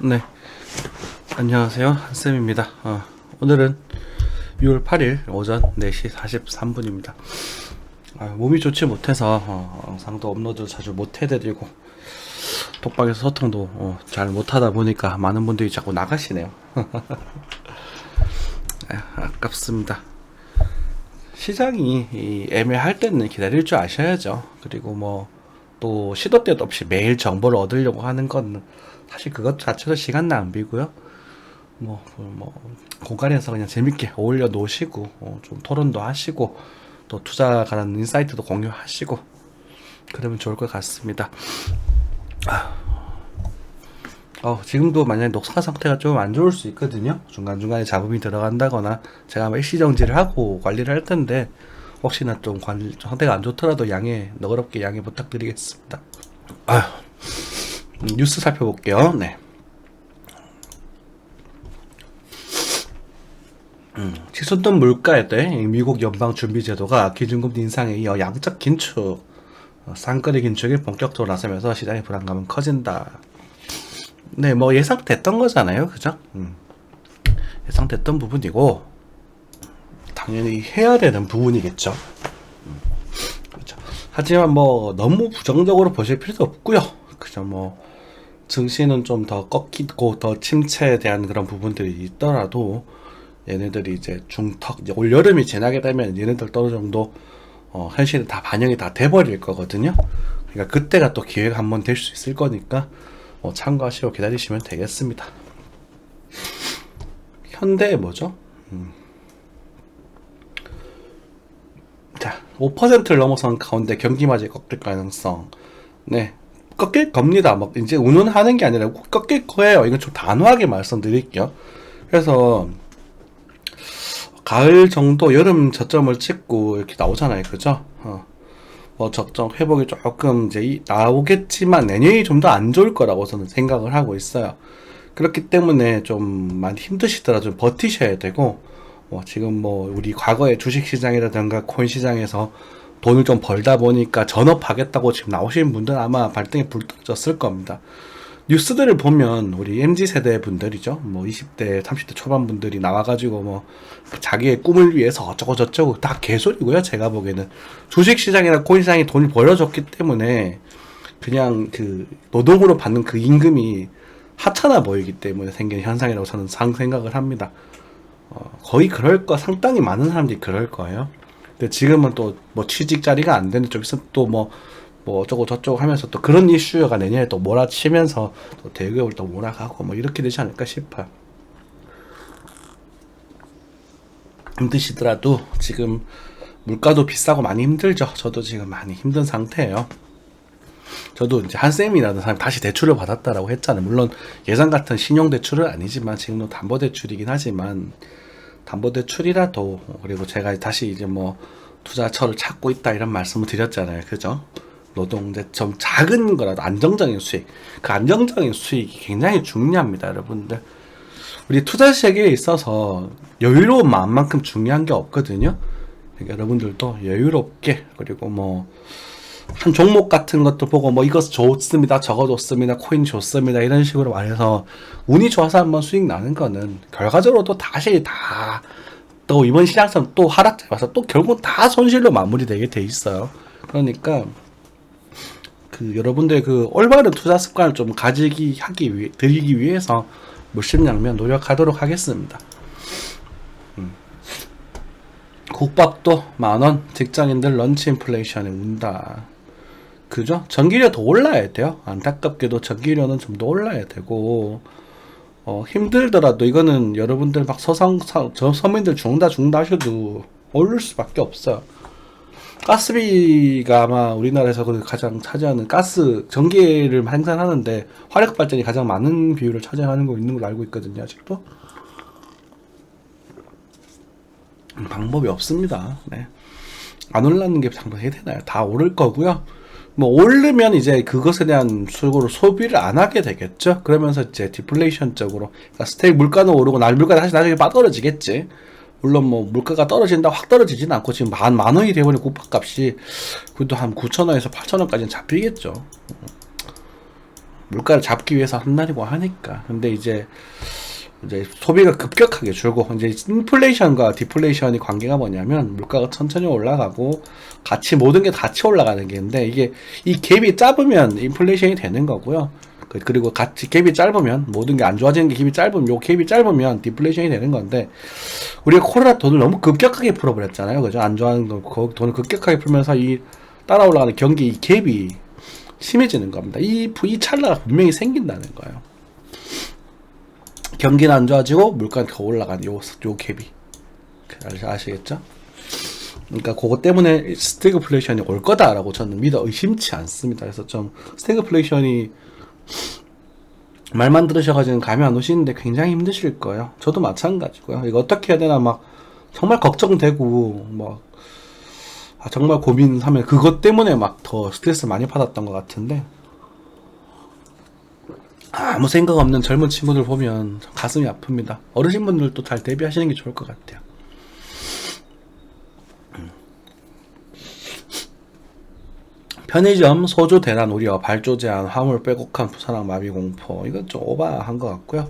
네, 안녕하세요. 한쌤입니다. 오늘은 6월 8일 오전 4시 43분입니다. 몸이 좋지 못해서 영상도 업로드 자주 못 해드리고 톡방에서 소통도 잘 못하다 보니까 많은 분들이 자꾸 나가시네요. 아깝습니다. 시장이 애매할 때는 기다릴 줄 아셔야죠. 그리고 또 시도 때도 없이 매일 정보를 얻으려고 하는 건 사실 그것 자체도 시간 낭비고요. 공간에서 그냥 재밌게 어울려 놓으시고 좀 토론도 하시고 또 투자 관한 인사이트도 공유하시고 그러면 좋을 것 같습니다. 지금도 만약에 녹화 상태가 좀 안 좋을 수 있거든요. 중간중간에 잡음이 들어간다거나 제가 아마 일시정지를 하고 관리를 할 텐데 혹시나 좀 상태가 안 좋더라도 너그럽게 양해 부탁드리겠습니다. 뉴스 살펴볼게요. 네. 치솟던 물가에 대해 미국 연방준비제도가 기준금리 인상에 이어 양적 긴축, 쌍거리 긴축이 본격적으로 나서면서 시장의 불안감은 커진다. 네, 예상됐던 거잖아요. 그죠? 예상됐던 부분이고, 당연히 해야 되는 부분이겠죠. 그렇죠. 하지만 너무 부정적으로 보실 필요도 없고요. 그죠? 증시는 좀 더 꺾이고 더 침체에 대한 그런 부분들이 있더라도 얘네들이 이제 이제 올 여름이 지나게 되면 얘네들 어느 정도 현실에 다 반영이 다 돼버릴 거거든요. 그러니까 그때가 또 기회가 한번 될 수 있을 거니까 참고하시고 기다리시면 되겠습니다. 현대 뭐죠? 자, 5%를 넘어선 가운데 경기마저 꺾일 가능성. 네, 꺾일 겁니다. 이제 운운하는 게 아니라 꺾일 거예요. 이건 좀 단호하게 말씀드릴게요. 그래서 가을 정도 여름 저점을 찍고 이렇게 나오잖아요. 그죠? 적정 회복이 조금 이제 나오겠지만 내년이 좀 더 안 좋을 거라고 저는 생각을 하고 있어요. 그렇기 때문에 좀 많이 힘드시더라도 좀 버티셔야 되고, 지금 우리 과거의 주식 시장이라든가 코인 시장에서 돈을 좀 벌다 보니까 전업하겠다고 지금 나오시는 분들은 아마 발등에 불 떨어졌을 겁니다. 뉴스들을 보면 우리 MZ세대 분들이죠. 20대, 30대 초반 분들이 나와가지고 자기의 꿈을 위해서 어쩌고저쩌고 다 개소리고요. 제가 보기에는 주식시장이나 코인시장이 돈을 벌어줬기 때문에 그냥 그 노동으로 받는 그 임금이 하찮아 보이기 때문에 생긴 현상이라고 저는 생각을 합니다. 거의 상당히 많은 사람들이 그럴 거예요. 근데 지금은 또 취직 자리가 안 되는 쪽에서 또 어쩌고 저쩌고 하면서 또 그런 이슈가 내년에 또 몰아치면서 또 대기업을 또 몰아가고 이렇게 되지 않을까 싶어요. 힘드시더라도 지금 물가도 비싸고 많이 힘들죠. 저도 지금 많이 힘든 상태예요. 저도 이제 한쌤이라는 사람이 다시 대출을 받았다라고 했잖아요. 물론 예전 같은 신용대출은 아니지만 지금도 담보대출이긴 하지만 담보대출이라도 그리고 제가 다시 이제 투자처를 찾고 있다 이런 말씀을 드렸잖아요. 그죠? 노동자 좀 작은 거라도 안정적인 수익, 그 안정적인 수익이 굉장히 중요합니다. 여러분들 우리 투자 세계에 있어서 여유로운 마음만큼 중요한 게 없거든요. 그러니까 여러분들도 여유롭게 그리고 한 종목 같은 것도 보고 이것 좋습니다, 저거 좋습니다, 코인 좋습니다 이런 식으로 말해서 운이 좋아서 한번 수익 나는 거는 결과적으로도 다시 또 이번 시장처럼 또 하락장에 와서 또 결국 다 손실로 마무리되게 돼 있어요. 그러니까 여러분들의 올바른 투자 습관을 좀 드리기 위해서 물심양면 노력하도록 하겠습니다. 국밥도 10,000원, 직장인들 런치 인플레이션에 운다. 그죠? 전기료 더 올라야 돼요. 안타깝게도 전기료는 좀 더 올라야 되고, 힘들더라도 이거는 여러분들 서민들 죽는다 하셔도 오를 수밖에 없어요. 가스비가 아마 우리나라에서 가장 차지하는 전기를 생산하는데 화력 발전이 가장 많은 비율을 차지하는 거 있는 걸로 알고 있거든요. 아직도 방법이 없습니다. 네. 안 올라는 게 장담해야 되나요? 다 오를 거고요. 오르면 이제 그것에 대한 소비를 안 하게 되겠죠. 그러면서 이제 디플레이션적으로 그러니까 물가는 오르고 물가가 다시 나중에 빠떨어지겠지. 물론 물가가 떨어진다 확 떨어지진 않고 지금 만 원이 되버린 국밥값이 그래도 한 9,000원에서 8,000원까지는 잡히겠죠. 물가를 잡기 위해서 한다고 하니까. 근데 이제 소비가 급격하게 줄고, 이제 인플레이션과 디플레이션이 관계가 뭐냐면 물가가 천천히 올라가고 같이 모든 게 같이 올라가는 게 있는데, 이게 이 갭이 짧으면 인플레이션이 되는 거고요. 그리고 같이 갭이 짧으면 모든 게 안 좋아지는 게 갭이 짧으면, 요 갭이 짧으면 디플레이션이 되는 건데, 우리가 코로나 돈을 너무 급격하게 풀어버렸잖아요. 그죠? 안 좋아하는 돈을 급격하게 풀면서 이 따라 올라가는 경기 이 갭이 심해지는 겁니다. 이 찰나가 분명히 생긴다는 거예요. 경기는 안 좋아지고 물가는 더 올라가는 요 갭이. 아시겠죠? 그러니까 그것 때문에 스태그플레이션이 올 거다라고 저는 믿어 의심치 않습니다. 그래서 좀 스태그플레이션이 말만 들으셔가지고 감이 안 오시는데 굉장히 힘드실 거예요. 저도 마찬가지고요. 이거 어떻게 해야 되나 막 정말 걱정되고 막 정말 고민하면 그것 때문에 막 더 스트레스 많이 받았던 것 같은데, 아무 생각 없는 젊은 친구들 보면 가슴이 아픕니다. 어르신분들도 잘 대비하시는 게 좋을 것 같아요. 편의점 소주 대란 우려, 발조 제한, 화물 빼곡한 부산항 마비 공포. 이건 좀 오버한 것 같고요.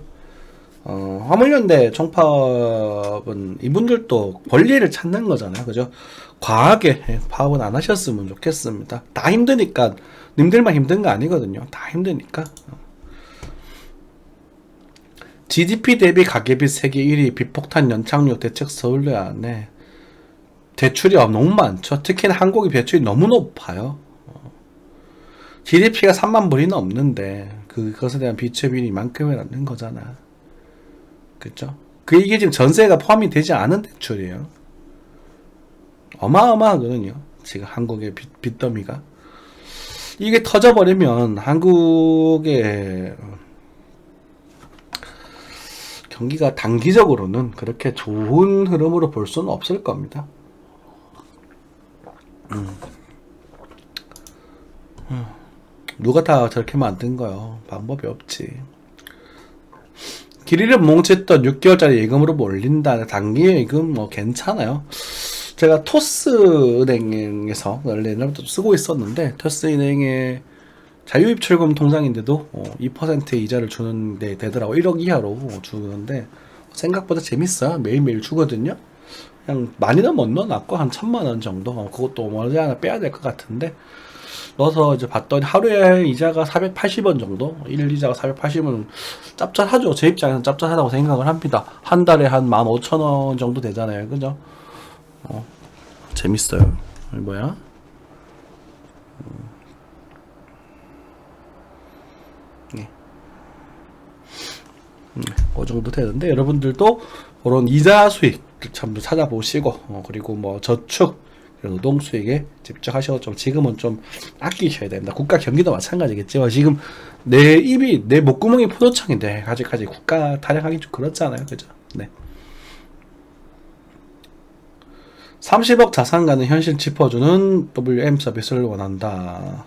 화물연대 총파업은 이분들도 권리를 찾는 거잖아요. 그죠? 과하게 파업은 안 하셨으면 좋겠습니다. 다 힘드니까, 님들만 힘든 거 아니거든요. 다 힘드니까. GDP 대비 가계비 세계 1위, 비폭탄 연착륙 대책 서울대 안에 대출이 너무 많죠. 특히나 한국이 대출이 너무 높아요. GDP가 3만 불이 넘는데 그것에 대한 비처분이 이만큼이라는 거잖아. 그쵸? 이게 지금 전세가 포함이 되지 않은 대출이에요. 어마어마하거든요. 지금 한국의 빚더미가. 이게 터져버리면 한국의 경기가 단기적으로는 그렇게 좋은 흐름으로 볼 수는 없을 겁니다. 누가 다 저렇게 만든 거요? 방법이 없지. 길이를 뭉쳤던 6개월짜리 예금으로 몰린다. 단기 예금 뭐 괜찮아요. 제가 토스은행에서 원래 옛날부터 쓰고 있었는데, 토스은행의 자유입출금 통장인데도 2% 이자를 주는데 되더라고. 1억 이하로 주는데 생각보다 재밌어요. 매일매일 주거든요. 그냥 많이는 못 넣어놨고 한 1,000만원 정도. 그것도 머지않아 빼야 될 것 같은데 넣어서 이제 봤더니 하루에 이자가 480원 정도. 1이자가 480원 짭짤하죠. 제 입장에서는 짭짤하다고 생각을 합니다. 한 달에 한 15,000원 정도 되잖아요. 그죠? 재밌어요. 뭐야? 그 정도 되는데, 여러분들도 그런 이자 수익 참 찾아보시고, 그리고 뭐 저축, 노동 수익에 집중하셔서 좀 지금은 좀 아끼셔야 됩니다. 국가 경기도 마찬가지겠지만 지금 내 입이 내 목구멍이 포도청인데 아직까지 국가 타령하기 좀 그렇잖아요. 그죠? 네. 30억 자산가는 현실 짚어주는 WM 서비스를 원한다.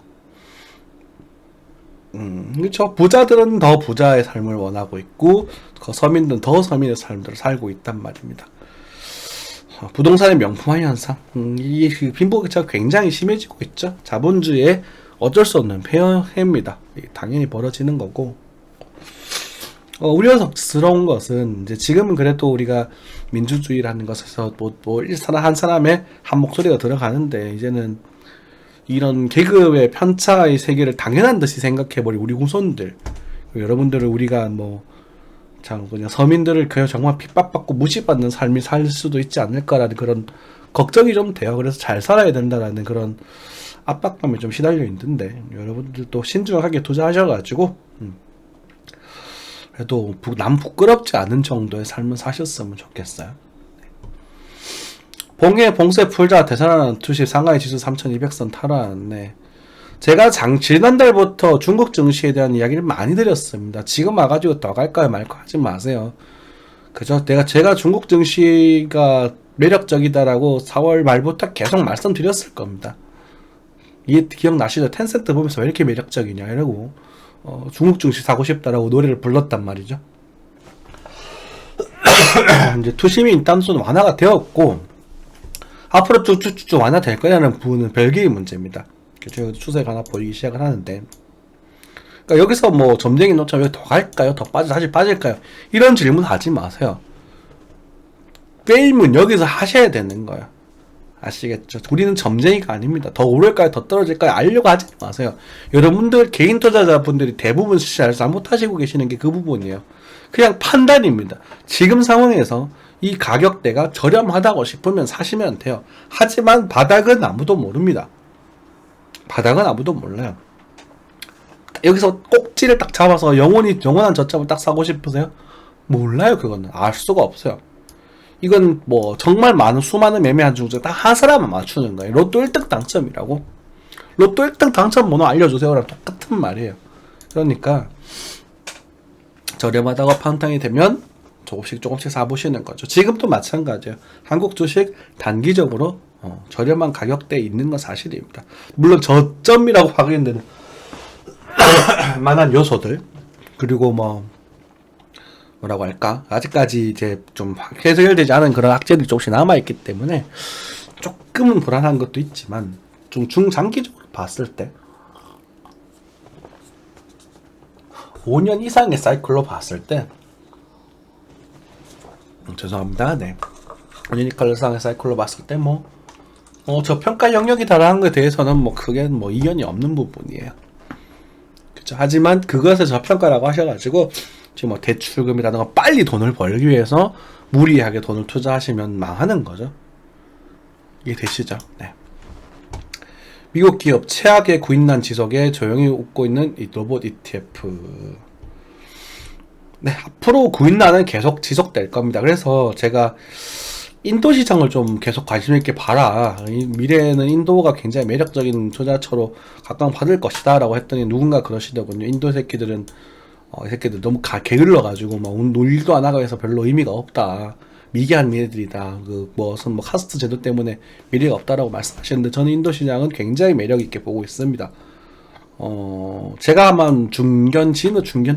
그렇죠. 부자들은 더 부자의 삶을 원하고 있고, 서민들은 더 서민의 삶들을 살고 있단 말입니다. 부동산의 명품화 현상, 이게 빈부격차가 굉장히 심해지고 있죠. 자본주의의 어쩔 수 없는 폐해입니다. 당연히 벌어지는 거고, 우려스러운 것은 이제 지금은 그래도 우리가 민주주의라는 것에서 한 사람의 한 목소리가 들어가는데, 이제는 이런 계급의 편차의 세계를 당연한 듯이 생각해버린 우리 후손들, 여러분들을 우리가 그냥 서민들을 그냥 정말 핍박받고 무시받는 삶이 살 수도 있지 않을까라는 그런 걱정이 좀 돼요. 그래서 잘 살아야 된다라는 그런 압박감에 좀 시달려 있는데, 여러분들도 신중하게 투자하셔가지고 그래도 남 부끄럽지 않은 정도의 삶을 사셨으면 좋겠어요. 봉해 봉쇄 풀자 대산하는 투시 상하이 지수 3200선 탈환. 제가 지난달부터 중국 증시에 대한 이야기를 많이 드렸습니다. 지금 와가지고 더 갈까요 말까 하지 마세요. 그죠? 제가 중국 증시가 매력적이다라고 4월 말부터 계속 말씀드렸을 겁니다. 이게 기억나시죠? 텐센트 보면서 왜 이렇게 매력적이냐 이러고 중국 증시 사고 싶다라고 노래를 불렀단 말이죠. 이제 투심이 일단은 완화가 되었고, 앞으로 쭉쭉쭉 완화될 거냐는 부분은 별개의 문제입니다. 추세가 하나 보이기 시작을 하는데, 그러니까 여기서 뭐 점쟁이 노처럼 여기 더 갈까요? 더 다시 빠질까요? 이런 질문 하지 마세요. 게임은 여기서 하셔야 되는 거예요. 아시겠죠? 우리는 점쟁이가 아닙니다. 더 오를까요? 더 떨어질까요? 알려고 하지 마세요. 여러분들 개인 투자자분들이 대부분 잘 잘못하시고 계시는 게 그 부분이에요. 그냥 판단입니다. 지금 상황에서 이 가격대가 저렴하다고 싶으면 사시면 돼요. 하지만 바닥은 아무도 모릅니다. 바닥은 아무도 몰라요. 여기서 꼭지를 딱 잡아서 영원한 저점을 딱 사고 싶으세요? 몰라요. 그거는 알 수가 없어요. 이건 뭐 정말 수많은 매매한 중에 딱 한 사람만 맞추는 거예요. 로또 1등 당첨이라고. 로또 1등 당첨 번호 알려주세요랑 똑같은 말이에요. 그러니까 저렴하다고 판단이 되면 조금씩 사보시는 거죠. 지금도 마찬가지예요. 한국 주식 단기적으로 저렴한 가격대에 있는 건 사실입니다. 물론 저점이라고 확인되는 만한 요소들, 그리고 뭐라고 할까, 아직까지 이제 좀 해결되지 않은 그런 악재들이 조금씩 남아있기 때문에 조금은 불안한 것도 있지만, 좀 중장기적으로 봤을 때 5년 이상의 사이클로 봤을 때 죄송합니다. 네. 5년 이상의 사이클로 봤을 때 저평가 영역이 달하는 것에 대해서는 크게 이견이 없는 부분이에요. 그렇죠. 하지만 그것을 저평가라고 하셔가지고 지금 대출금이라든가 빨리 돈을 벌기 위해서 무리하게 돈을 투자하시면 망하는 거죠. 이게 되시죠? 네. 미국 기업 최악의 구인난 지속에 조용히 웃고 있는 이 로봇 ETF. 네, 앞으로 구인난은 계속 지속될 겁니다. 그래서 제가 인도 시장을 좀 계속 관심 있게 봐라. 미래에는 인도가 굉장히 매력적인 투자처로 각광받을 것이다 라고 했더니 누군가 그러시더군요. 인도 새끼들은 이 새끼들 너무 게을러가지고 놀지도 안 하고 해서 별로 의미가 없다. 미개한 미래들이다. 무슨 카스트 제도 때문에 미래가 없다라고 말씀하셨는데, 저는 인도 시장은 굉장히 매력 있게 보고 있습니다. 제가 아마 중견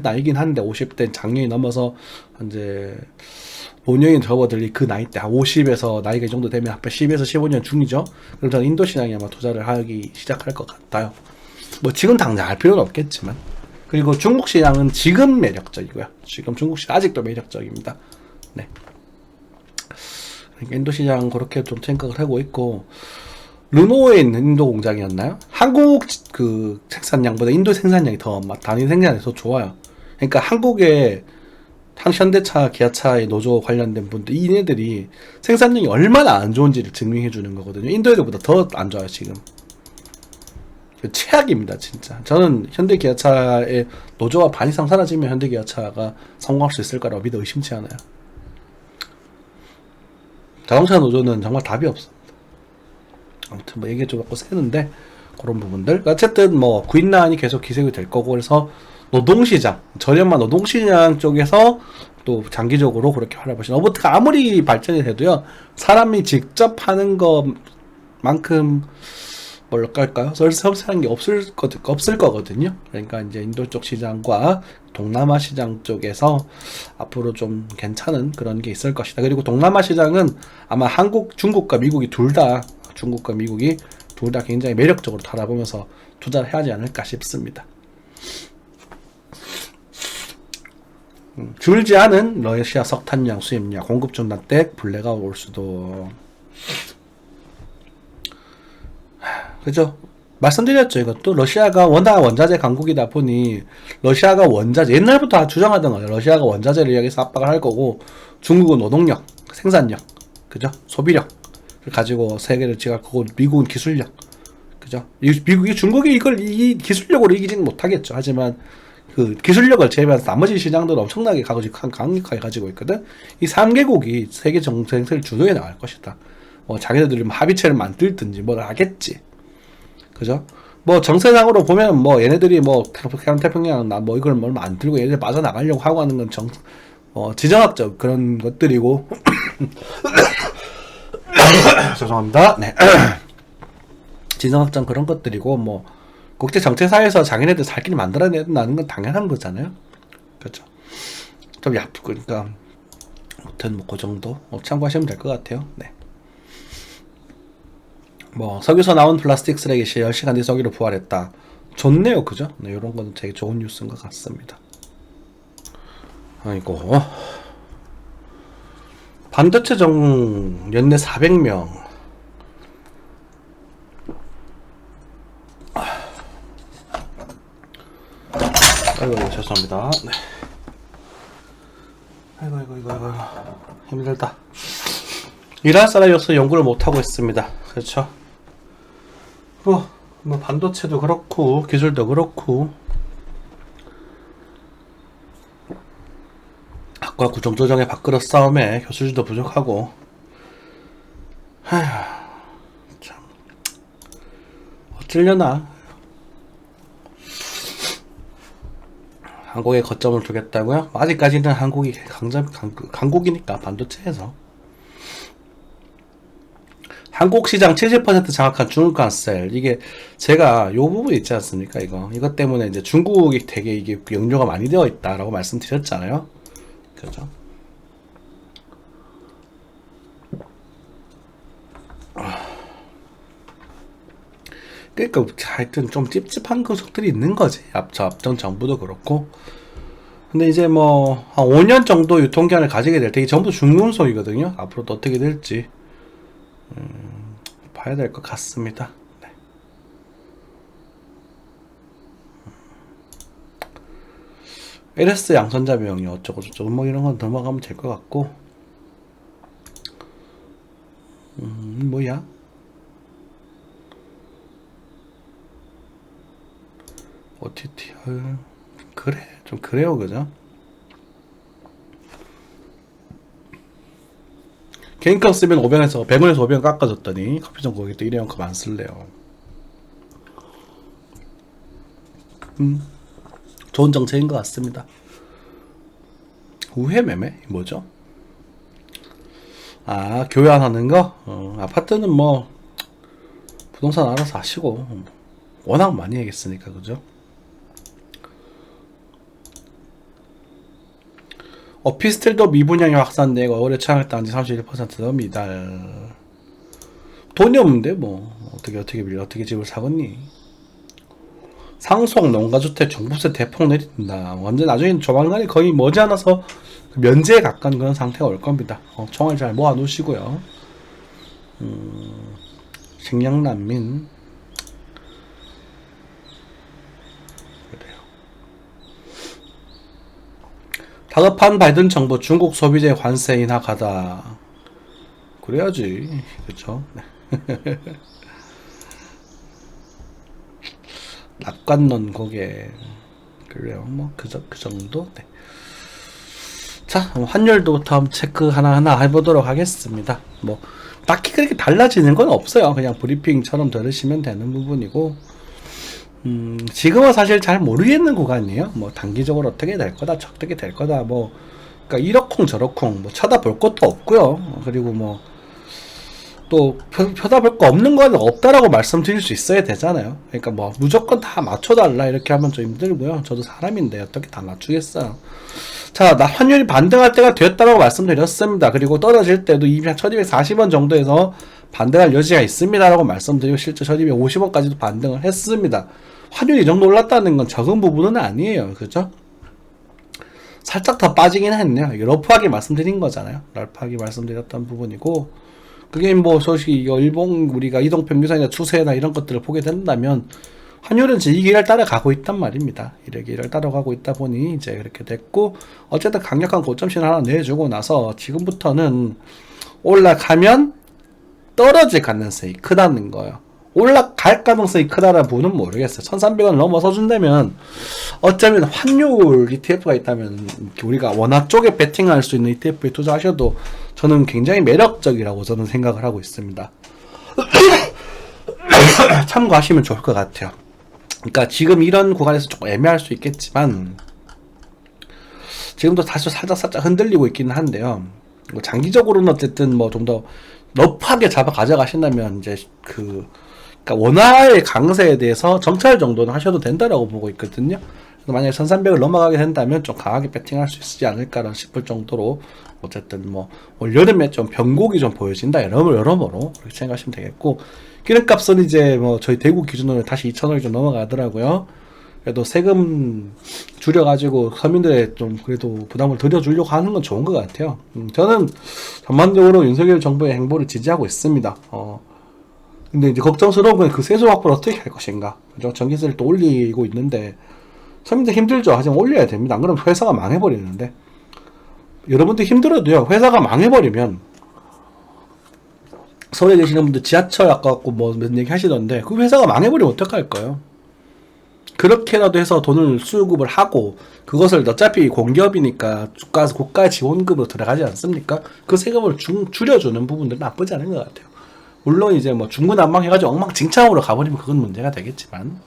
나이긴 한데 50대 장년이 넘어서 이제 5년이 접어들리 그 나이 때 50에서 나이가 이 정도 되면 10에서 15년 중이죠. 그럼 저는 인도 시장에 아마 투자를 하기 시작할 것 같아요. 지금 당장 할 필요는 없겠지만. 그리고 중국 시장은 지금 매력적이고요. 지금 중국 시장 아직도 매력적입니다. 네. 인도 시장 그렇게 좀 생각을 하고 있고, 르노에 있는 인도 공장이었나요? 한국 생산량보다 인도 생산량이 더 단위 생산이 더 좋아요. 그러니까 한국의 현대차, 기아차의 노조 관련된 분들, 이네들이 생산량이 얼마나 안 좋은지를 증명해 주는 거거든요. 인도 애들보다 더 안 좋아요, 지금. 최악입니다, 진짜. 저는 현대 기아차의 노조가 반 이상 사라지면 현대 기아차가 성공할 수 있을 거라고 믿어 의심치 않아요. 자동차 노조는 정말 답이 없습니다. 아무튼 얘기 좀 갖고 새는데, 그런 부분들. 어쨌든 구인난이 계속 기색이 될 거고, 그래서 노동시장, 저렴한 노동시장 쪽에서 또 장기적으로 그렇게 활용하시는, 로봇가 아무리 발전이 돼도요, 사람이 직접 하는 것만큼 뭘까요? 썰렁한 게 없을 거거든요. 그러니까 이제 인도 쪽 시장과 동남아 시장 쪽에서 앞으로 좀 괜찮은 그런 게 있을 것이다. 그리고 동남아 시장은 아마 중국과 미국이 둘 다 굉장히 매력적으로 바라보면서 투자를 해야 하지 않을까 싶습니다. 줄지 않은 러시아 석탄량 수입량 공급 중단댁 불레가 올 수도. 그죠? 말씀드렸죠. 이것도 러시아가 워낙 원자재 강국이다 보니, 러시아가 옛날부터 주장하던 거예요. 러시아가 원자재를 여기서 압박을 할 거고, 중국은 노동력, 생산력, 그죠? 소비력을 가지고 세계를 지갈 거고, 미국은 기술력, 그죠? 중국이 이 기술력으로 이기지는 못하겠죠. 하지만 그 기술력을 제외한 나머지 시장들은 엄청나게 강력하게 가지고 있거든. 이 3개국이 세계 정세를 주도해 나갈 것이다. 자기들이 합의체를 만들든지 하겠지. 그죠? 정세상으로 보면 얘네들이 태평양 이걸 만들고 얘네들 빠져나가려고 하고 하는 건 지정학적 그런 것들이고. 죄송합니다. 네. 지정학적 그런 것들이고, 국제 정체사에서 자기네들 살 길을 만들어내는 건 당연한 거잖아요. 그렇죠? 좀 그러니까 아무튼 그 정도 참고하시면 될 것 같아요. 네. 석유서 나온 플라스틱 쓰레기 시 10시간 뒤 석유로 부활했다. 좋네요, 그죠? 네, 이런 건 되게 좋은 뉴스인 것 같습니다. 아이고, 반도체 정 연내 400명. 아이고, 죄송합니다. 네. 아이고, 힘들다. 일할 사람이 없어서 연구를 못하고 있습니다. 그렇죠? 뭐 반도체도 그렇고 기술도 그렇고 학과 구조조정의 밥그릇 싸움에 교수들도 부족하고. 하휴, 참 어쩌려나. 한국에 거점을 두겠다고요? 아직까지는 한국이 강국이니까 반도체에서 한국 시장 70% 장악한 중국관셀. 이게 제가 요 부분 있지 않습니까? 이것 때문에 이제 중국이 되게 이게 역료가 많이 되어 있다라고 말씀드렸잖아요. 그죠? 그러니까 하여튼 좀 찝찝한 구석들이 있는 거지. 앞전 정부도 그렇고. 근데 이제 뭐 한 5년 정도 유통기한을 가지게 될 때 이게 전부 중금속이거든요. 앞으로도 어떻게 될지 봐야 될 것 같습니다. 네. LS 양선자 비용이 어쩌고 저쩌고 뭐 이런 건 넘어가면 될 것 같고. 뭐야? OTT 그래 좀 그래요, 그죠? 개인값 쓰면 500에서 100원에서 500원 깎아줬더니 커피점 고객도 일회용컵 안 쓸래요. 좋은 정책인 것 같습니다. 우회 매매? 뭐죠? 아, 교환하는 거? 아파트는 뭐 부동산 알아서 하시고 워낙 많이 하겠으니까, 그죠? 오피스텔도 미분양이 확산되고 올해 청약단 지 31%더 미달. 돈이 없는데 뭐 어떻게 집을 사겠니? 상속 농가주택 종부세 대폭 내린다. 완전 나중에 조만간에 거의 머지않아서 면제에 가까운 그런 상태가 올 겁니다. 총알 잘 모아 놓으시고요. 식량 난민. 그래요. 다급한 바이든 정부 중국 소비재 관세 인하 가다. 그래야지, 그렇죠? 낙관론 고개. 그래요, 뭐 그 정도. 네. 자, 환율도 다음 체크 하나하나 해보도록 하겠습니다. 뭐 딱히 그렇게 달라지는 건 없어요. 그냥 브리핑처럼 들으시면 되는 부분이고, 지금은 사실 잘 모르겠는 구간이에요. 뭐 단기적으로 어떻게 될 거다, 어떻게 될 거다, 뭐 그러니까 이러쿵 저러쿵 뭐 쳐다볼 것도 없고요. 그리고 뭐 또 쳐다볼 거 없는 건 없다라고 말씀드릴 수 있어야 되잖아요. 그러니까 뭐 무조건 다 맞춰달라 이렇게 하면 좀 힘들고요. 저도 사람인데 어떻게 다 맞추겠어요. 자, 나 환율이 반등할 때가 되었다라고 말씀드렸습니다. 그리고 떨어질 때도 1240원 정도에서 반등할 여지가 있습니다라고 말씀드리고 실제 1250원까지도 반등을 했습니다. 환율이 이 정도 올랐다는 건 적은 부분은 아니에요. 그죠? 살짝 더 빠지긴 했네요. 러프하게 말씀드린 거잖아요. 러프하게 말씀드렸던 부분이고, 그게 뭐 솔직히 일본 우리가 이동평균선이나 추세나 이런 것들을 보게 된다면 환율은 이제 이 길을 따라가고 있단 말입니다. 이 길을 따라가고 있다 보니 이제 그렇게 됐고, 어쨌든 강력한 고점 신호 하나 내주고 나서 지금부터는 올라가면 떨어질 가능성이 크다는 거예요. 올라갈 가능성이 크다라는 부분은 모르겠어요. 1300원 넘어서 준다면 어쩌면 환율 ETF가 있다면 우리가 원화 쪽에 베팅할 수 있는 ETF에 투자하셔도 저는 굉장히 매력적이라고 저는 생각을 하고 있습니다. 참고하시면 좋을 것 같아요. 그러니까 지금 이런 구간에서 조금 애매할 수 있겠지만 지금도 다시 살짝 흔들리고 있기는 한데요. 장기적으로는 어쨌든 뭐 좀 더 러프하게 잡아 가져가신다면 이제 그러니까 원화의 강세에 대해서 정찰 정도는 하셔도 된다라고 보고 있거든요. 만약에 1300을 넘어가게 된다면 좀 강하게 배팅할 수 있지 않을까 싶을 정도로 어쨌든 뭐 올 여름에 좀 변곡이 좀 보여진다 여러모로 그렇게 생각하시면 되겠고, 기름값은 이제 뭐 저희 대구 기준으로 다시 2,000원이 좀 넘어가더라고요. 그래도 세금 줄여가지고 서민들의 좀 그래도 부담을 덜어주려고 하는 건 좋은 것 같아요. 저는 전반적으로 윤석열 정부의 행보를 지지하고 있습니다. 근데 이제 걱정스러운 건 그 세수 확보를 어떻게 할 것인가. 그죠? 전기세를 또 올리고 있는데 서민들 힘들죠. 하지만 올려야 됩니다. 안 그러면 회사가 망해버리는데. 여러분들 힘들어도요. 회사가 망해버리면 서울에 계시는 분들 지하철 아까 뭐 몇 얘기 하시던데 그 회사가 망해버리면 어떡할 거예요? 그렇게라도 해서 돈을 수급을 하고 그것을 어차피 공기업이니까 국가 지원금으로 들어가지 않습니까? 그 세금을 줄여주는 부분들은 나쁘지 않은 것 같아요. 물론 이제 뭐 중구난방 해가지고 엉망진창으로 가버리면 그건 문제가 되겠지만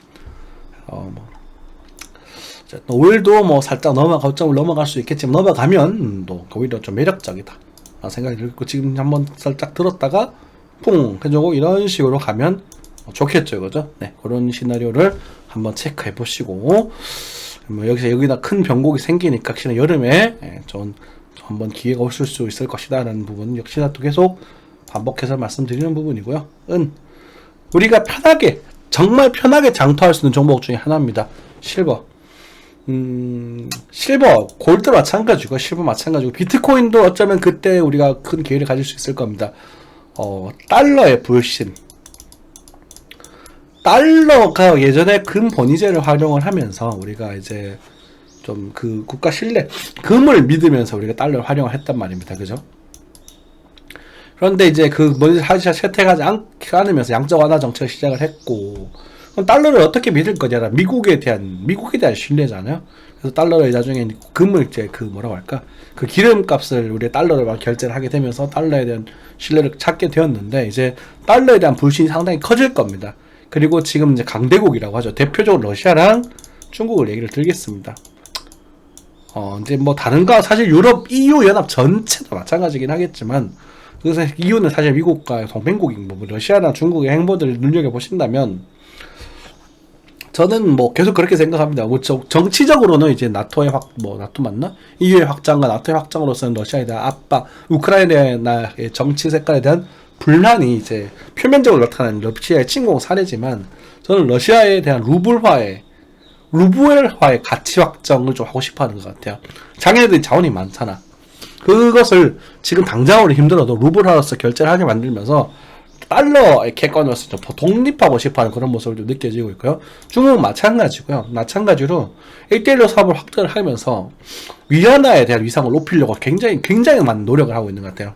오일도 뭐 살짝 거점을 넘어갈 수 있겠지만 넘어가면 또 오히려 좀 매력적이다 생각이 들고 지금 한번 살짝 들었다가 퐁 해주고 이런 식으로 가면 좋겠죠, 그죠? 네, 그런 시나리오를 한번 체크해 보시고 뭐 여기다 큰 변곡이 생기니까 혹시나 여름에 좀 한번 기회가 오실 수 있을 것이다라는 부분 역시나 또 계속 반복해서 말씀드리는 부분이고요. 우리가 편하게 정말 편하게 장투할 수 있는 종목 중에 하나입니다. 실버. 실버, 골드 마찬가지고 실버 마찬가지고 비트코인도 어쩌면 그때 우리가 큰 기회를 가질 수 있을 겁니다. 달러의 불신. 달러가 예전에 금 본위제를 활용을 하면서 우리가 이제 좀 그 국가 신뢰, 금을 믿으면서 우리가 달러를 활용을 했단 말입니다. 그죠? 그런데 이제 그 본위제 채택하지 않으면서 양적 완화 정책을 시작을 했고, 그럼 달러를 어떻게 믿을 거냐? 미국에 대한 신뢰잖아요. 그래서 달러를 나중에 금을 이제 그 뭐라고 할까? 그 기름값을 우리 달러를 막 결제를 하게 되면서 달러에 대한 신뢰를 찾게 되었는데 이제 달러에 대한 불신이 상당히 커질 겁니다. 그리고 지금 이제 강대국이라고 하죠. 대표적으로 러시아랑 중국을 얘기를 들겠습니다. 이제 뭐 다른가 사실 유럽 EU 연합 전체도 마찬가지긴 하겠지만 그래서 EU는 사실 미국과 동맹국인 뭐 러시아나 중국의 행보들을 눈여겨 보신다면 저는 뭐 계속 그렇게 생각합니다. 뭐 정치적으로는 이제 나토의 나토 맞나? EU의 확장과 나토의 확장으로서는 러시아에 대한 압박, 우크라이나의 정치 색깔에 대한 불만이 이제 표면적으로 나타나는 러시아의 침공 사례지만 저는 러시아에 대한 루블화의 가치 확정을 좀 하고 싶어 하는 것 같아요. 자기네들이 자원이 많잖아. 그것을 지금 당장으로 힘들어도 루블화로서 결제를 하게 만들면서 달러의 캐권으로서 좀 독립하고 싶어하는 그런 모습을 좀 느껴지고 있고요. 중국은 마찬가지고요. 마찬가지로 1대1로 사업을 확대를 하면서 위안화에 대한 위상을 높이려고 굉장히 많은 노력을 하고 있는 것 같아요.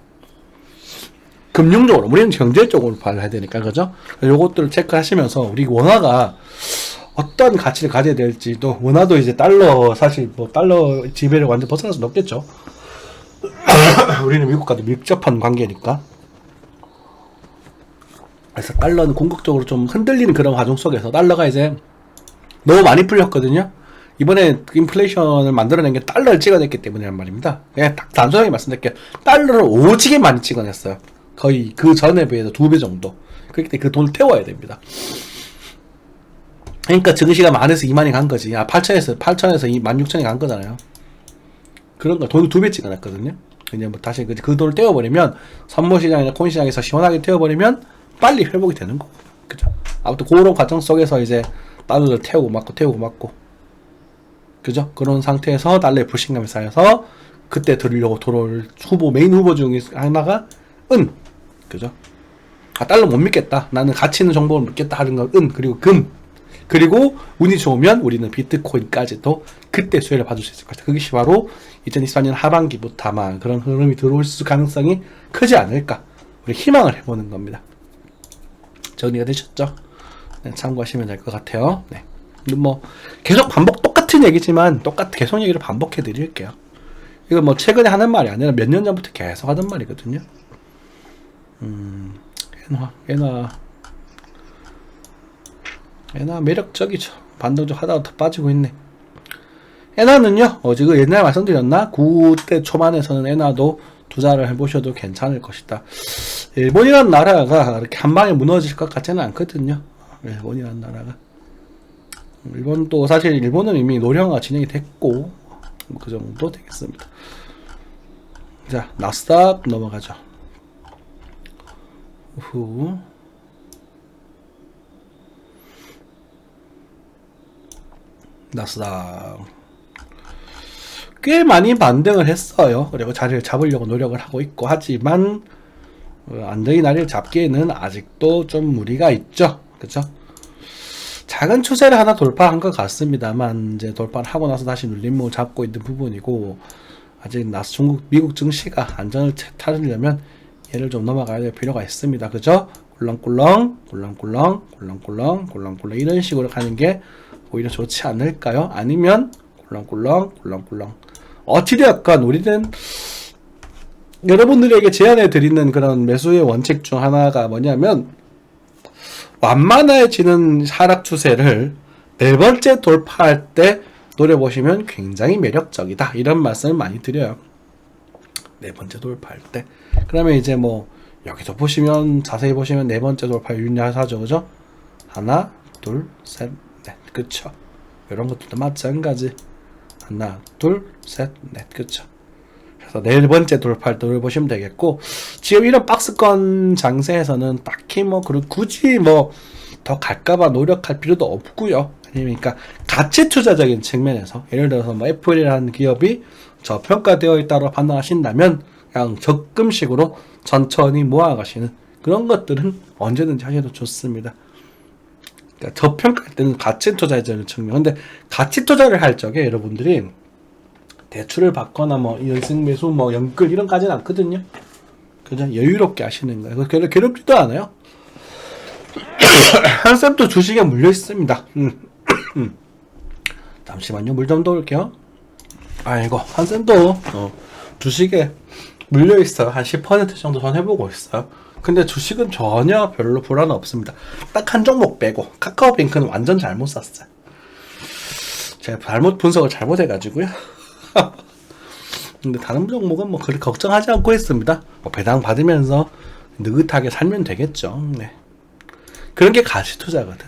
금융적으로 우리는 경제 쪽으로 봐야 되니까 그죠? 요것들을 체크하시면서 우리 원화가 어떤 가치를 가져야 될지도 원화도 이제 달러 사실 뭐 달러 지배를 완전 벗어날 수는 없겠죠. 우리는 미국과도 밀접한 관계니까. 그래서 달러는 궁극적으로 좀 흔들리는 그런 과정 속에서 달러가 이제 너무 많이 풀렸거든요. 이번에 인플레이션을 만들어낸 게 달러를 찍어냈기 때문이란 말입니다. 그냥 딱 단순하게 말씀드릴게요. 달러를 오지게 많이 찍어냈어요. 거의 그 전에 비해서 2배 정도. 그렇기 때문에 그 돈을 태워야 됩니다. 그러니까 증시가 만에서 2만이 간 거지. 8천에서 16,000이 간 거잖아요. 그런 걸 돈을 2배 찍어냈거든요. 그냥 뭐 다시 그 돈을 떼어버리면 선물시장이나 코인시장에서 시원하게 떼어버리면 빨리 회복이 되는 거고. 그죠? 아무튼 그런 과정 속에서 이제 달러를 태우고 맞고. 그죠? 그런 상태에서 달러의 불신감이 쌓여서 그때 들으려고 들어올 메인 후보 중에 하나가 그죠? 달러 못 믿겠다. 나는 가치 있는 정보를 믿겠다 하는 건 그리고 금. 그리고 운이 좋으면 우리는 비트코인까지도 그때 수혜를 받을 수 있을 것 같아요. 그것이 바로 2024년 하반기부터 아마 그런 흐름이 들어올 가능성이 크지 않을까. 우리 희망을 해보는 겁니다. 정리가 되셨죠? 네, 참고하시면 될 것 같아요. 네. 뭐 계속 똑같은 얘기지만 계속 얘기를 반복해 드릴게요. 이거 뭐 최근에 하는 말이 아니라 몇 년 전부터 계속 하던 말이거든요. 에나 매력적이죠. 반등좀 하다가 더 빠지고 있네. 에나는요, 지금 옛날에 말씀드렸나? 9대 초반에서는 에나도 투자를 해보셔도 괜찮을 것이다. 일본이라는 나라가 이렇게 한 방에 무너질 것 같지는 않거든요. 일본이라는 나라가. 일본도 사실 일본은 이미 노령화가 진행이 됐고, 그 정도 되겠습니다. 자, 나스닥 넘어가죠. 나스닥 꽤 많이 반등을 했어요. 그리고 자리를 잡으려고 노력을 하고 있고 하지만 안정의 자리를 잡기에는 아직도 좀 무리가 있죠. 그죠? 작은 추세를 하나 돌파한 것 같습니다만 이제 돌파를 하고 나서 다시 눌림목을 잡고 있는 부분이고 아직 중국 미국 증시가 안전을 찾으려면 얘를 좀 넘어가야 될 필요가 있습니다. 그죠? 꿀렁꿀렁 꿀렁꿀렁 꿀렁꿀렁 꿀렁꿀렁 이런 식으로 가는 게 오히려 좋지 않을까요? 아니면 꿀렁꿀렁 꿀렁꿀렁 어찌되었건 우리는 여러분들에게 제안해 드리는 그런 매수의 원칙 중 하나가 뭐냐면 완만해지는 하락 추세를 네 번째 돌파할 때 노려보시면 굉장히 매력적이다 이런 말씀을 많이 드려요. 네 번째 돌파할 때 그러면 이제 뭐 여기서 보시면 자세히 보시면 네 번째 돌파 윤야사죠. 그죠? 하나 둘 셋 넷 그쵸? 이런 것들도 마찬가지 하나 둘 셋 넷 그쵸? 그래서 네 번째 돌파를 노려보시면 되겠고 지금 이런 박스권 장세에서는 딱히 뭐 굳이 뭐 더 갈까봐 노력할 필요도 없고요. 그러니까 가치 투자적인 측면에서 예를 들어서 뭐 애플이라는 기업이 저평가되어 있다고 판단하신다면 그냥 적금식으로 천천히 모아가시는 그런 것들은 언제든지 하셔도 좋습니다. 그러니까 저평가할 때는 가치 투자적인 측면. 근데 가치 투자를 할 적에 여러분들이 대출을 받거나 뭐 연승 매수 뭐 연끌 이런 까지는 않거든요. 그냥 여유롭게 하시는 거예요. 괴롭지도 않아요. 한쌤도 주식에 물려 있습니다. 잠시만요. 물 좀 넣을게요. 아이고 한쌤도 주식에 물려 있어요. 한 10% 정도 전 해보고 있어요. 근데 주식은 전혀 별로 불안 없습니다. 딱 한 종목 빼고 카카오뱅크는 완전 잘못 샀어요. 제가 분석을 잘못해가지고요. 근데 다른 종목은 뭐 그렇게 걱정하지 않고 있습니다. 뭐 배당 받으면서 느긋하게 살면 되겠죠. 네. 그런 게 가치 투자거든.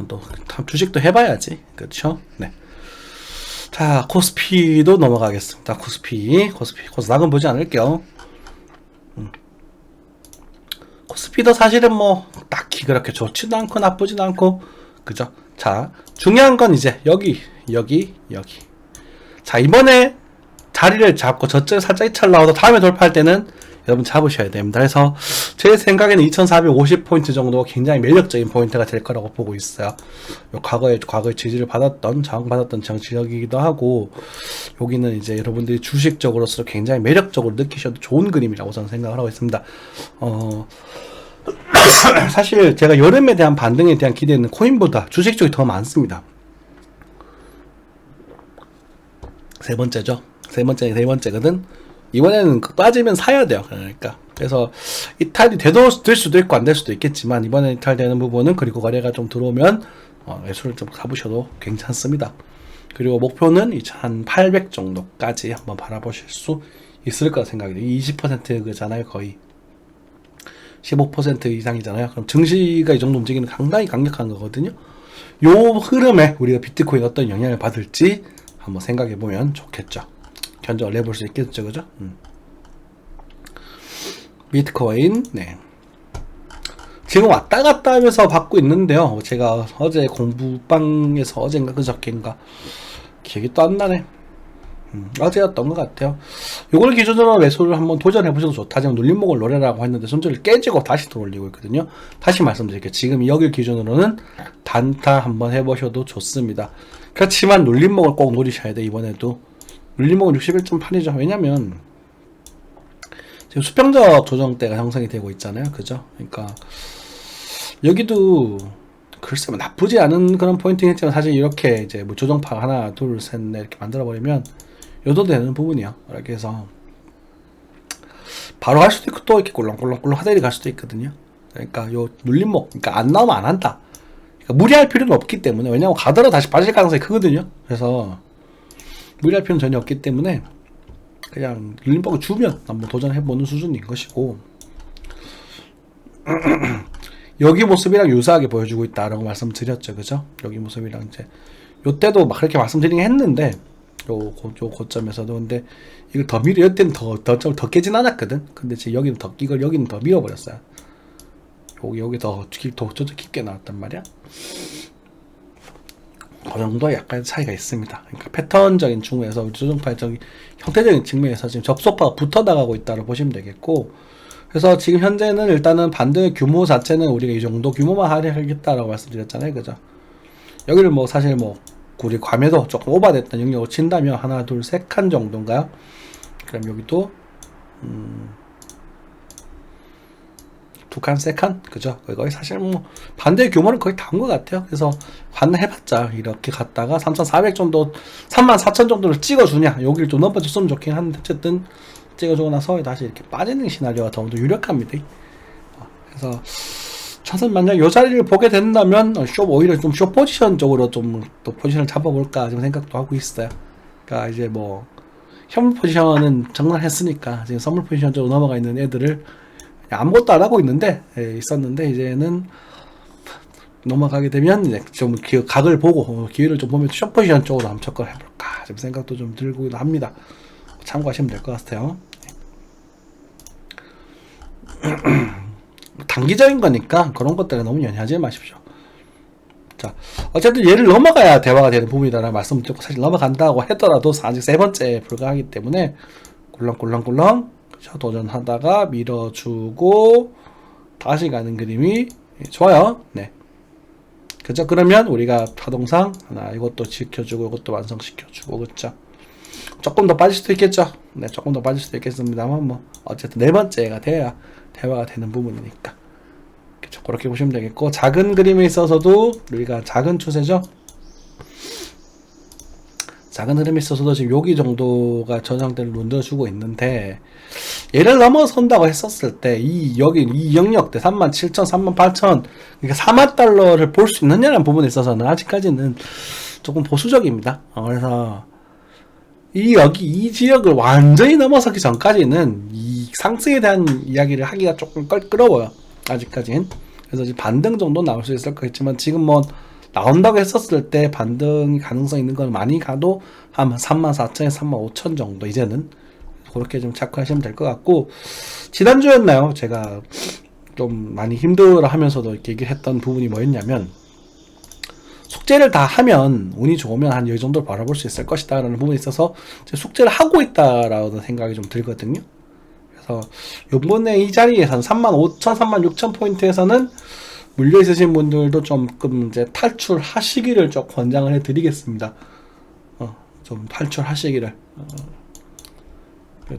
또 주식도 해봐야지. 그렇죠? 네. 자, 코스피도 넘어가겠습니다. 코스닥은 보지 않을게요. 코스피도 사실은 뭐 딱히 그렇게 좋지도 않고 나쁘지도 않고 그죠? 자, 중요한 건 이제 여기. 자, 이번에 자리를 잡고 저점 살짝 이탈 나와서 다음에 돌파할 때는 여러분 잡으셔야 됩니다. 그래서 제 생각에는 2450포인트 정도 굉장히 매력적인 포인트가 될 거라고 보고 있어요. 과거에 지지를 받았던 저항받았던 지역이기도 하고 여기는 이제 여러분들이 주식적으로서 굉장히 매력적으로 느끼셔도 좋은 그림이라고 저는 생각을 하고 있습니다. 사실 제가 여름에 대한 반등에 대한 기대는 코인보다 주식 쪽이 더 많습니다. 세 번째거든. 이번에는 빠지면 사야 돼요. 그러니까 그래서 이탈이 될 수도 있고 안 될 수도 있겠지만 이번에 이탈되는 부분은 그리고 거래가 좀 들어오면 매수를 좀 가보셔도 괜찮습니다. 그리고 목표는 한 800 정도까지 한번 바라보실 수 있을 거라 생각이 돼요. 20%잖아요. 거의 15% 이상이잖아요. 그럼 증시가 이 정도 움직이는 상당히 강력한 거거든요. 요 흐름에 우리가 비트코인 어떤 영향을 받을지 한번 생각해 보면 좋겠죠. 견적을 내볼 수 있겠죠, 그죠? 비트코인, 네. 지금 왔다 갔다 하면서 받고 있는데요. 제가 어제 공부방에서 어젠가 그저께인가 기억이 또 안 나네. 어제였던 것 같아요. 요걸 기준으로 매수를 한번 도전해 보셔도 좋다. 지금 눌림목을 노래라고 했는데 손절을 깨지고 다시 들어올리고 있거든요. 다시 말씀드릴게요. 지금 여길 기준으로는 단타 한번 해보셔도 좋습니다. 그렇지만 눌림목을 꼭 노리셔야 돼. 이번에도 눌림목은 61.8이죠. 왜냐면 지금 수평적 조정대가 형성이 되고 있잖아요. 그죠? 그러니까 여기도 글쎄 뭐 나쁘지 않은 그런 포인트긴 했지만 사실 이렇게 이제 뭐 조정파 하나 둘 셋 넷 이렇게 만들어 버리면 요도 되는 부분이야. 이렇게 해서 바로 갈 수도 있고 또 이렇게 꿀렁꿀렁 하대리 갈 수도 있거든요. 그러니까 요 눌림목 그러니까 안 나오면 안 한다. 그러니까 무리할 필요는 없기 때문에 왜냐면 가더라도 다시 빠질 가능성이 크거든요. 그래서 무리할 필요는 전혀 없기 때문에 그냥 눌림목을 주면 한번 도전해보는 수준인 것이고 여기 모습이랑 유사하게 보여주고 있다라고 말씀드렸죠. 그죠? 여기 모습이랑 이제 요때도 막 그렇게 말씀드리긴 했는데 요 고점에서도 근데 이걸 더 밀어 여태는 더 깨진 않았거든. 근데 지금 여기는 여기는 더 밀어버렸어요. 여기 더 깊게 나왔단 말이야. 그 정도 약간 차이가 있습니다. 그러니까 패턴적인 측면에서 조정파적인 형태적인 측면에서 지금 접속파가 붙어 나가고 있다고 보시면 되겠고, 그래서 지금 현재는 일단은 반등의 규모 자체는 우리가 이 정도 규모만 하겠다라고 말씀드렸잖아요, 그죠? 여기를 뭐 사실 뭐 우리 과매도 조금 오버됐던 영역을 친다면 하나, 둘, 세 칸 정도인가요? 그럼 여기도 두 칸, 세 칸? 그죠? 거의 사실 뭐 반대의 규모는 거의 다 온 것 같아요. 그래서 반등해봤자 이렇게 갔다가 3,400 정도, 34,000 정도를 찍어주냐, 여기를 좀 넘어줬으면 좋긴 한데, 어쨌든 찍어주고 나서 다시 이렇게 빠지는 시나리오가 더 유력합니다. 그래서 차선 만약 이 자리를 보게 된다면 오히려 좀 숏 포지션 쪽으로 좀 또 포지션을 잡아볼까 지금 생각도 하고 있어요. 그러니까 이제 뭐 현물 포지션은 정리했으니까 지금 선물 포지션 쪽으로 넘어가 있는 애들을 아무것도 안 하고 있는데 있었는데, 이제는 넘어가게 되면 이제 좀 각을 보고 기회를 좀 보면 숏 포지션 쪽으로 한번 접근을 해볼까 지금 생각도 좀 들고 합니다. 참고하시면 될 것 같아요. 단기적인 거니까 그런 것들에 너무 연연하지 마십시오. 자, 어쨌든 얘를 넘어가야 대화가 되는 부분이다라는 말씀을 드리고, 사실 넘어간다고 하더라도 아직 세 번째에 불과하기 때문에 꿀렁꿀렁꿀렁 도전하다가 밀어주고 다시 가는 그림이 좋아요. 네. 그죠? 그러면 우리가 파동상 하나 이것도 지켜주고 이것도 완성시켜주고, 그렇죠? 조금 더 빠질 수도 있겠죠. 네, 조금 더 빠질 수도 있겠습니다만 뭐 어쨌든 네 번째가 돼야 대화가 되는 부분이니까, 그렇죠? 그렇게 보시면 되겠고, 작은 그림에 있어서도 우리가 작은 추세죠. 작은 흐름에 있어서도 지금 여기 정도가 전 상태를 만들어주고 있는데, 얘를 넘어선다고 했었을 때 여기 이 영역대 37,000, 38,000, 그러니까 4만 달러를 볼 수 있느냐는 부분에 있어서는 아직까지는 조금 보수적입니다. 그래서 이 지역을 완전히 넘어서기 전까지는 이 상승에 대한 이야기를 하기가 조금 껄끄러워요, 아직까지는. 그래서 지금 반등 정도 나올 수 있을 거겠지만, 지금 뭐 나온다고 했었을 때 반등 가능성 있는 건 많이 가도 한 34,000에서 35,000 정도, 이제는 그렇게 좀 착각하시면 될 것 같고, 지난주였나요? 제가 좀 많이 힘들어 하면서도 이렇게 얘기를 했던 부분이 뭐였냐면, 숙제를 다 하면 운이 좋으면 한 이 정도를 바라볼 수 있을 것이다 라는 부분에 있어서 숙제를 하고 있다라는 생각이 좀 들거든요. 그래서 요번에 이 자리에서는 35,000, 36,000 포인트에서는 물려 있으신 분들도 조금 이제 탈출하시기를 좀 권장을 해드리겠습니다. 좀 탈출하시기를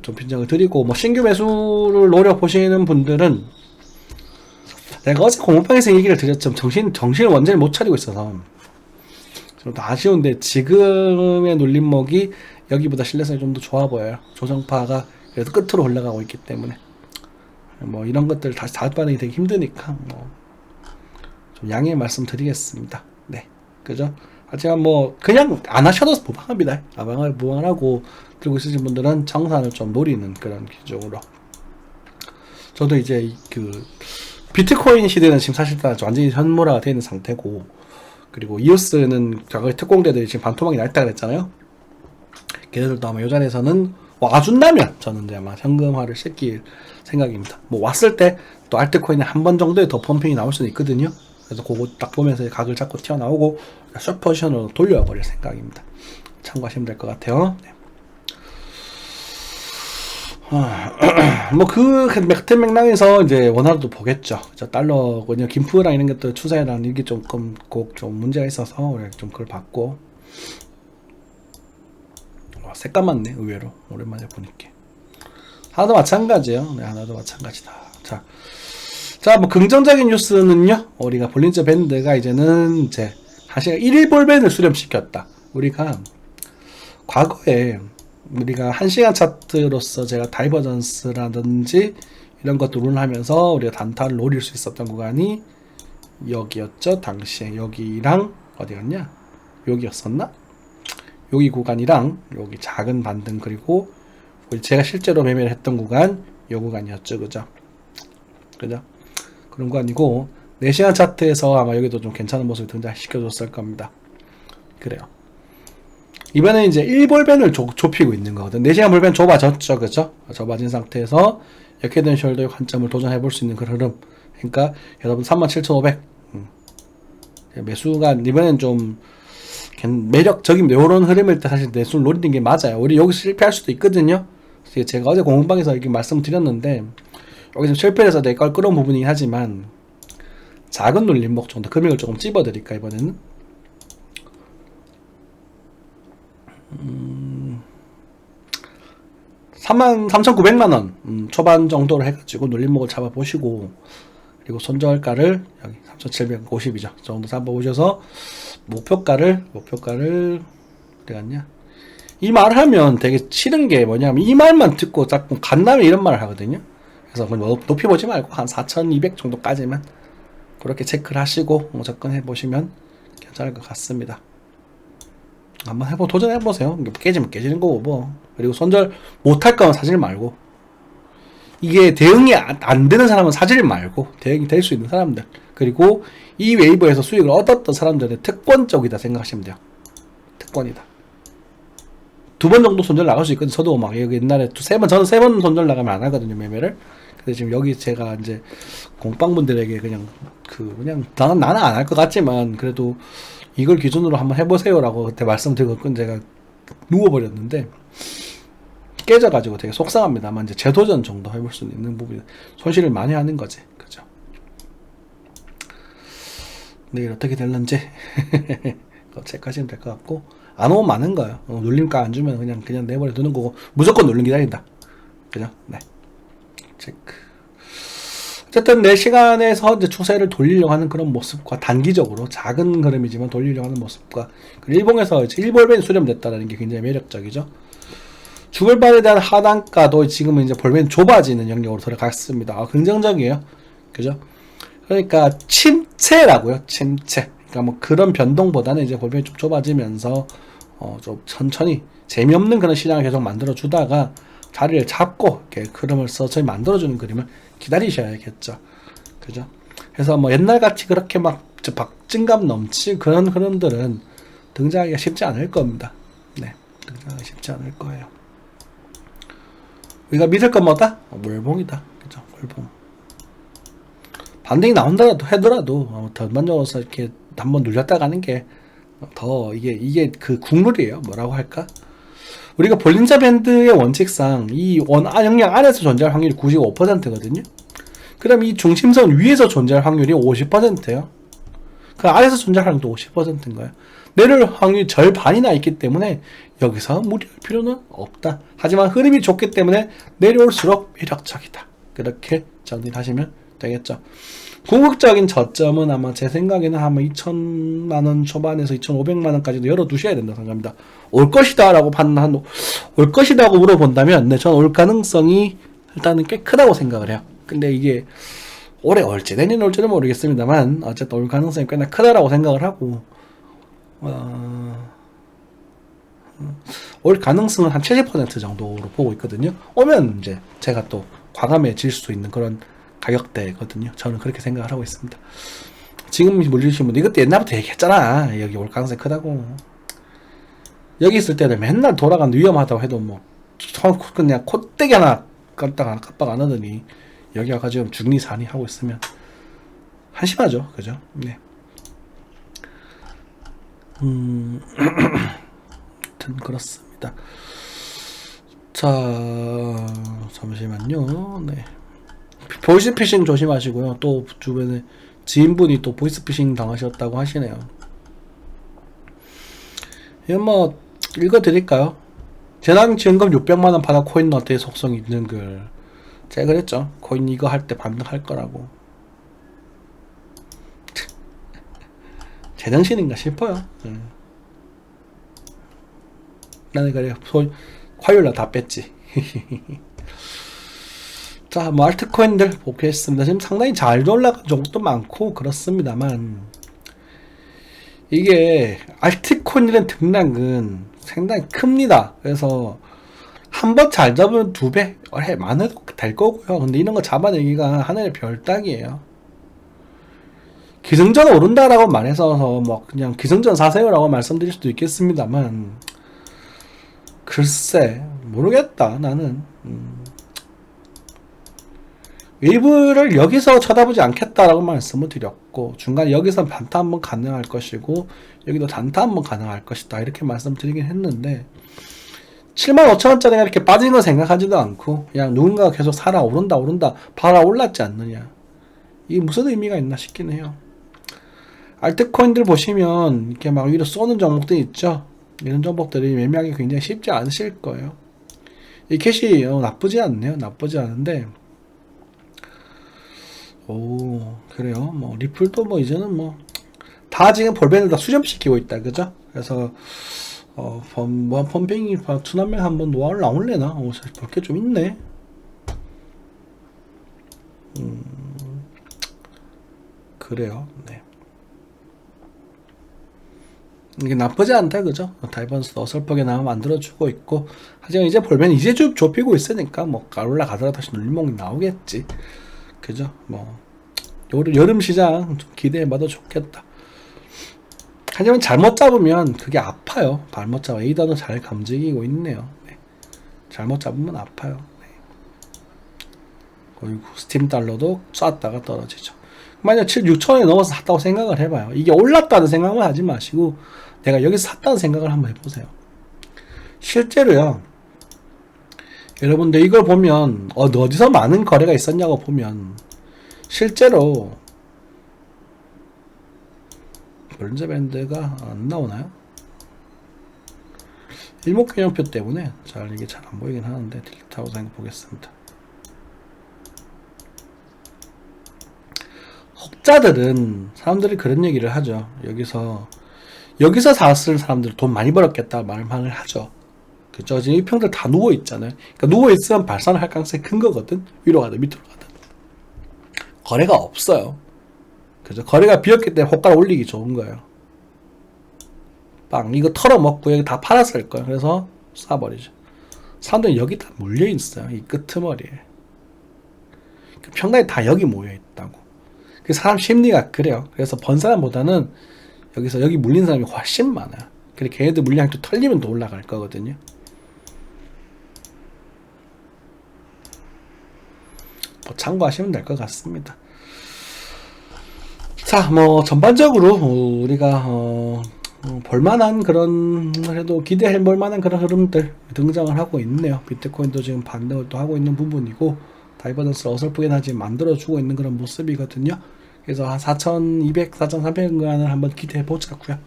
좀 빈정을 드리고, 뭐 신규 매수를 노려보시는 분들은, 내가 어제 공모방에서 얘기를 드렸죠. 정신을 완전히 못 차리고 있어서 좀 더 아쉬운데, 지금의 눌림목이 여기보다 신뢰성이 좀 더 좋아 보여요. 조정파가 그래도 끝으로 올라가고 있기 때문에 뭐 이런 것들 다시 다음 반응이 되게 힘드니까 뭐 좀 양해 말씀드리겠습니다. 네, 그죠? 하지만 뭐 그냥 안 하셔도 무방합니다. 무방하고 들고 있으신 분들은 청산을 좀 노리는 그런 기종으로. 저도 이제 그 비트코인 시대는 지금 사실상 완전히 현물화가 되어 있는 상태고, 그리고 이오스는 과거에 특공대들이 지금 반토막이 날 때가 됐잖아요. 걔네들도 아마 요 자리에서는 와준다면 저는 이제 아마 현금화를 시킬 생각입니다. 뭐 왔을 때 또 알트코인에 한 번 정도의 더 펌핑이 나올 수는 있거든요. 그래서 그거 딱 보면서 각을 잡고 튀어나오고 숏 포지션으로 돌려버릴 생각입니다. 참고하시면 될 것 같아요. 네. 뭐 같은 맥락에서 이제 원화도 보겠죠. 달러, 그냥 김프랑 이런 것들 추세랑 이게 조금 꼭 좀 문제가 있어서 우리가 좀 그걸 봤고, 색깔 맞네, 의외로. 오랜만에 보니까. 하나도 마찬가지예요. 네, 하나도 마찬가지다. 자, 뭐 긍정적인 뉴스는요, 우리가 볼린저 밴드가 이제는 이제 사실 1일 볼밴을 수렴시켰다. 우리가 과거에 우리가 1시간 차트로서 제가 다이버전스라든지 이런 것도 룰하면서 우리가 단타를 노릴 수 있었던 구간이 여기였죠. 당시에 여기랑 어디였냐? 여기였었나? 여기 구간이랑 여기 작은 반등, 그리고 제가 실제로 매매를 했던 구간 요 구간이었죠. 그죠? 그런 구간이고, 4시간 차트에서 아마 여기도 좀 괜찮은 모습을 등장시켜줬을 겁니다. 그래요. 이번에 이제 1볼밴을 좁히고 있는 거거든. 4시간 볼밴 좁아졌죠. 그죠? 좁아진 상태에서 이렇게 된 숄더의 관점을 도전해볼 수 있는 그런 흐름. 그러니까 여러분 37,500 매수가 이번엔 좀 매력적인 요런 흐름일 때 사실 내수를 노리는 게 맞아요. 우리 여기서 실패할 수도 있거든요. 제가 어제 공방에서 이렇게 말씀드렸는데 여기서 실패해서 내 걸 끌어온 부분이긴 하지만 작은 눌림목 정도 금액을 조금 찝어드릴까 이번에는 33,900만원 초반 정도로 해가지고 눌림목을 잡아보시고 그리고 손절가를 여기 3,750이죠 정도 잡아보셔서 목표가를 어디 갔냐 이 말을 하면 되게 싫은 게 뭐냐면 이 말만 듣고 자꾸 간다면 이런 말을 하거든요. 그래서 높이 보지 말고 한 4,200 정도까지만 그렇게 체크를 하시고 접근해 보시면 괜찮을 것 같습니다. 한번 도전해 보세요. 깨지면 깨지는 거고 뭐. 그리고 손절 못할 거면 사질 말고 이게 대응이 안 되는 사람은 사질 말고 대응이 될 수 있는 사람들 그리고 이 웨이브에서 수익을 얻었던 사람들의 특권적이다 생각하시면 돼요. 특권이다. 2번 정도 손절 나갈 수 있거든요. 저도 막 여기 옛날에 저는 3번 손절 나가면 안 하거든요 매매를. 근데 지금 여기 제가 이제 공방분들에게 그냥 나는 안 할 것 같지만 그래도 이걸 기준으로 한번 해보세요라고 그때 말씀드렸고 제가 누워버렸는데 깨져가지고 되게 속상합니다만 이제 재도전 정도 해볼 수 있는 부분이 손실을 많이 하는 거지, 그죠? 내일 어떻게 될런지 그거 체크하시면 될 것 같고 안 오면 많은 거예요. 눌림가 안 주면 그냥 내버려 두는 거고 무조건 눌림 기다린다, 그죠? 네, 체크. 어쨌든 내 시간에서 이제 추세를 돌리려고 하는 그런 모습과 단기적으로 작은 흐름이지만 돌리려고 하는 모습과 그리고 일봉에서 이제 1볼벤이 수렴됐다는 게 굉장히 매력적이죠. 주글발에 대한 하단가도 지금은 이제 볼벤이 좁아지는 영역으로 들어갔습니다. 긍정적이에요. 그죠? 그러니까 침체라고요. 침체. 그러니까 뭐 그런 변동보다는 이제 볼벤이 좀 좁아지면서 좀 천천히 재미없는 그런 시장을 계속 만들어 주다가 자리를 잡고 이렇게 흐름을 서서히 만들어주는 그림을 기다리셔야겠죠. 그죠? 그래서 뭐 옛날같이 그렇게 막 박진감 넘치 그런 흐름들은 등장하기가 쉽지 않을 겁니다. 네, 등장하기 쉽지 않을 거예요. 우리가 믿을 건 뭐다? 물봉이다. 그죠? 물봉. 반등이 나온다라도 하더라도 전반적으로 이렇게 한번 눌렸다 가는 게 더 이게 그 국룰이에요. 뭐라고 할까? 우리가 볼린저 밴드의 원칙상 이 영역 안에서 존재할 확률이 95%거든요. 그럼 이 중심선 위에서 존재할 확률이 50%예요. 그 아래에서 존재할 확률도 50%인 거예요. 내려올 확률이 절반이나 있기 때문에 여기서 무리할 필요는 없다. 하지만 흐름이 좋기 때문에 내려올수록 매력적이다. 그렇게 정리를 하시면 되겠죠. 궁극적인 저점은 아마 제 생각에는 아마 2,000만원 초반에서 2,500만원까지도 열어두셔야 된다고 생각합니다. 올 것이다 라고 올 것이라고 물어본다면 네, 저는 올 가능성이 일단은 꽤 크다고 생각을 해요. 근데 이게 올해 올지 내년 올지는 모르겠습니다만 어쨌든 올 가능성이 꽤나 크다라고 생각을 하고 올 가능성은 한 70% 정도로 보고 있거든요. 오면 이제 제가 또 과감해질 수 있는 그런 가격대거든요. 저는 그렇게 생각을 하고 있습니다. 지금 물리신 분들 이것도 옛날부터 얘기했잖아. 여기 올 가능성이 크다고. 여기 있을 때는 맨날 돌아가는데 위험하다고 해도 뭐 그냥 콧대기 하나 깜빡 안 하더니 여기 와가지고 중리사니 하고 있으면 한심하죠. 그죠? 네. 아무튼 그렇습니다. 자, 잠시만요. 네. 보이스피싱 조심하시고요. 또 주변에 지인분이 또 보이스피싱 당하셨다고 하시네요. 이거 뭐 읽어드릴까요? 재난지원금 600만원 받아 코인 너트의 속성 있는 글. 제가 그랬죠. 코인 이거 할 때 반등할 거라고. 제정신인가 싶어요. 나는 그래 화요일날 다 뺐지. 자, 뭐 알트코인들 보겠습니다. 지금 상당히 잘 올라간 종목도 많고 그렇습니다만 이게 알트코인이라는 등락은 상당히 큽니다. 그래서 한번 잘 잡으면 2배 많아도 될 거고요. 근데 이런 거 잡아내기가 하늘의 별 따기예요. 기승전 오른다라고 말해서 뭐 그냥 기승전 사세요라고 말씀드릴 수도 있겠습니다만 글쎄 모르겠다. 나는 웨이브를 여기서 쳐다보지 않겠다라고 말씀을 드렸고, 중간에 여기서 단타 한번 가능할 것이고, 여기도 단타 한번 가능할 것이다, 이렇게 말씀드리긴 했는데, 75,000원짜리가 이렇게 빠지는 거 생각하지도 않고, 그냥 누군가가 계속 살아 오른다 팔아 올랐지 않느냐, 이게 무슨 의미가 있나 싶긴 해요. 알트코인들 보시면 이렇게 막 위로 쏘는 종목들 있죠. 이런 종목들이 매매하기 굉장히 쉽지 않으실 거예요. 이 캐시 나쁘지 않네요. 나쁘지 않은데, 오, 그래요. 뭐 리플도 뭐 이제는 뭐 다 지금 볼벤을 다 수렴시키고 있다, 그죠? 그래서 펌핑이 투나면 한번 나올래나? 볼게 좀 있네. 그래요. 네. 이게 나쁘지 않다, 그죠? 다이버스도 어설프게 나와 만들어주고 있고, 하지만 이제 볼벤 이제 좀 좁히고 있으니까 뭐 올라가더라 다시 눌림목이 나오겠지, 그죠? 뭐 여름 시장 좀 기대해봐도 좋겠다. 하지만 잘못 잡으면 그게 아파요. 잘못 잡아. 에이다도 잘 감지기고 있네요. 네. 잘못 잡으면 아파요. 네. 그리고 스팀 달러도 쐈다가 떨어지죠. 만약 6,000원이 넘어서 샀다고 생각을 해봐요. 이게 올랐다는 생각만 하지 마시고 내가 여기서 샀다는 생각을 한번 해보세요. 실제로요, 여러분들 이걸 보면 어디서 많은 거래가 있었냐고 보면, 실제로 볼린저 밴드가 안 나오나요? 일목균형표 때문에 이게 잘 안 보이긴 하는데, 딜트하고 생각 보겠습니다. 혹자들은 사람들이 그런 얘기를 하죠. 여기서 샀을 사람들 돈 많이 벌었겠다 말을 하죠. 그죠? 지금 이 평들 다 누워 있잖아요. 그러니까 누워 있으면 발산을 할 가능성이 큰 거거든. 위로 가든 밑으로 가든. 거래가 없어요. 그죠? 거래가 비었기 때문에 호가를 올리기 좋은 거예요. 빵 이거 털어먹고 여기 다 팔았을 거예요. 그래서 쏴버리죠. 사람들은 여기 다 몰려 있어요. 이 끄트머리에. 평단이 다 여기 모여 있다고. 그 사람 심리가 그래요. 그래서 번 사람보다는 여기 물린 사람이 훨씬 많아요. 그래 걔네들 물량이 또 털리면 더 올라갈 거거든요. 뭐 참고하시면 될 것 같습니다. 자, 뭐 전반적으로 우리가 볼만한 그런, 그래도 기대해 볼만한 그런 흐름들 등장을 하고 있네요. 비트코인도 지금 반등을 또 하고 있는 부분이고, 다이버전스를 어설프게 하지 만들어주고 있는 그런 모습이거든요. 그래서 한 4,200, 4,300원을 한번 기대해 보자고요.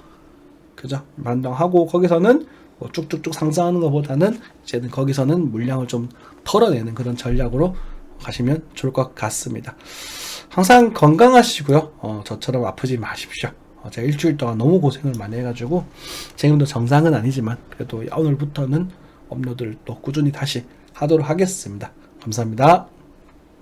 그죠? 반등하고 거기서는 뭐 쭉쭉쭉 상승하는 것보다는 이제는 거기서는 물량을 좀 털어내는 그런 전략으로 가시면 좋을 것 같습니다. 항상 건강하시고요. 저처럼 아프지 마십시오. 제가 일주일 동안 너무 고생을 많이 해가지고 지금도 정상은 아니지만 그래도 오늘부터는 업로드를 또 꾸준히 다시 하도록 하겠습니다. 감사합니다.